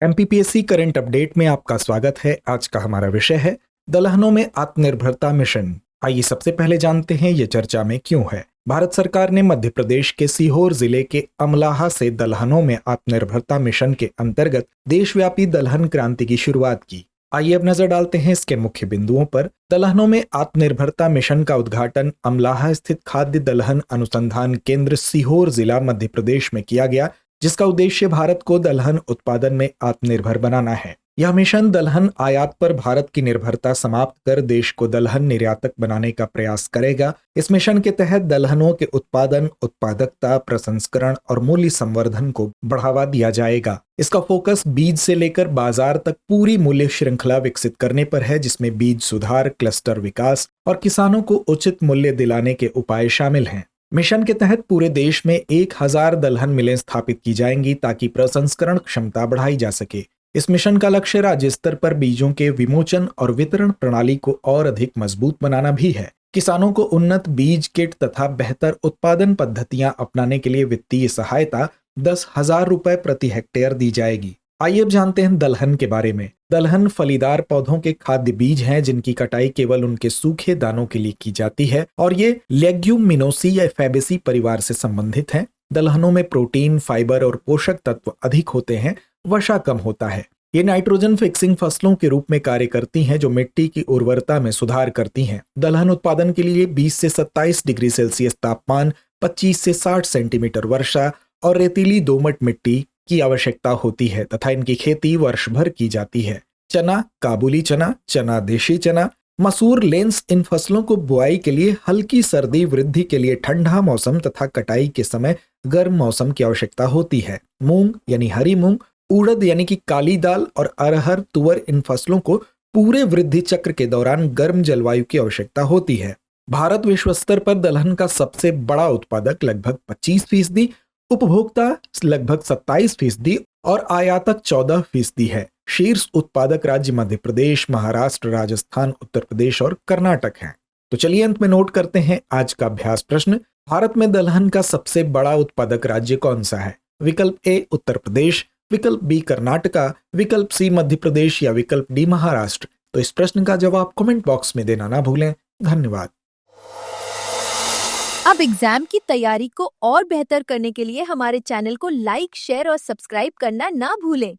MPPSC current update में आपका स्वागत है। आज का हमारा विषय है दलहनों में आत्मनिर्भरता मिशन। आइए सबसे पहले जानते हैं ये चर्चा में क्यों है। भारत सरकार ने मध्य प्रदेश के सीहोर जिले के अमलाहा से दलहनों में आत्मनिर्भरता मिशन के अंतर्गत देशव्यापी दलहन क्रांति की शुरुआत की। आइए अब नजर डालते हैं इसके मुख्य बिंदुओं पर। दलहनों में आत्मनिर्भरता मिशन का उद्घाटन अमलाहा स्थित खाद्य दलहन अनुसंधान केंद्र सीहोर जिला मध्य प्रदेश में किया गया, जिसका उद्देश्य भारत को दलहन उत्पादन में आत्मनिर्भर बनाना है। यह मिशन दलहन आयात पर भारत की निर्भरता समाप्त कर देश को दलहन निर्यातक बनाने का प्रयास करेगा। इस मिशन के तहत दलहनों के उत्पादन, उत्पादकता, प्रसंस्करण और मूल्य संवर्धन को बढ़ावा दिया जाएगा। इसका फोकस बीज से लेकर बाजार तक पूरी मूल्य श्रृंखला विकसित करने पर है, जिसमें बीज सुधार, क्लस्टर विकास और किसानों को उचित मूल्य दिलाने के उपाय शामिल हैं। मिशन के तहत पूरे देश में 1000 दलहन मिलें स्थापित की जाएंगी ताकि प्रसंस्करण क्षमता बढ़ाई जा सके। इस मिशन का लक्ष्य राज्य स्तर पर बीजों के विमोचन और वितरण प्रणाली को और अधिक मजबूत बनाना भी है। किसानों को उन्नत बीज किट तथा बेहतर उत्पादन पद्धतियां अपनाने के लिए वित्तीय सहायता 10,000 रुपए प्रति हेक्टेयर दी जाएगी। आइए अब जानते हैं दलहन के बारे में। दलहन फलीदार पौधों के खाद्य बीज हैं, जिनकी कटाई केवल उनके सूखे दानों के लिए की जाती है और ये लेग्यूमिनोसी या फैबेसी परिवार से संबंधित हैं। दलहनों में प्रोटीन, फाइबर और पोषक तत्व अधिक होते हैं, वसा कम होता है। ये नाइट्रोजन फिक्सिंग फसलों के रूप में कार्य करती हैं, जो मिट्टी की उर्वरता में सुधार करती हैं। दलहन उत्पादन के लिए 20 से 27 डिग्री सेल्सियस तापमान, 25 से 60 सेंटीमीटर वर्षा और रेतीली दोमट मिट्टी की आवश्यकता होती है तथा इनकी खेती वर्ष भर की जाती है। चना, काबुली चना, चना देशी चना, मसूर, लेंस इन फसलों को बुआई के लिए हल्की सर्दी, वृद्धि के लिए ठंडा मौसम तथा कटाई के समय गर्म मौसम की आवश्यकता होती है। मूंग यानी हरी मूंग, उड़द यानी कि काली दाल और अरहर, तुअर इन फसलों को पूरे वृद्धि चक्र के दौरान गर्म जलवायु की आवश्यकता होती है। भारत विश्व स्तर पर दलहन का सबसे बड़ा उत्पादक लगभग 25%, उपभोक्ता लगभग 27% और आयातक 14% है। शीर्ष उत्पादक राज्य मध्य प्रदेश, महाराष्ट्र, राजस्थान, उत्तर प्रदेश और कर्नाटक हैं। तो चलिए अंत में नोट करते हैं आज का अभ्यास प्रश्न। भारत में दलहन का सबसे बड़ा उत्पादक राज्य कौन सा है? विकल्प ए उत्तर प्रदेश, विकल्प बी कर्नाटका, विकल्प सी मध्य प्रदेश या विकल्प डी महाराष्ट्र। तो इस प्रश्न का जवाब कमेंट बॉक्स में देना ना भूलें। धन्यवाद। अब एग्जाम की तैयारी को और बेहतर करने के लिए हमारे चैनल को लाइक, शेयर और सब्सक्राइब करना ना भूलें।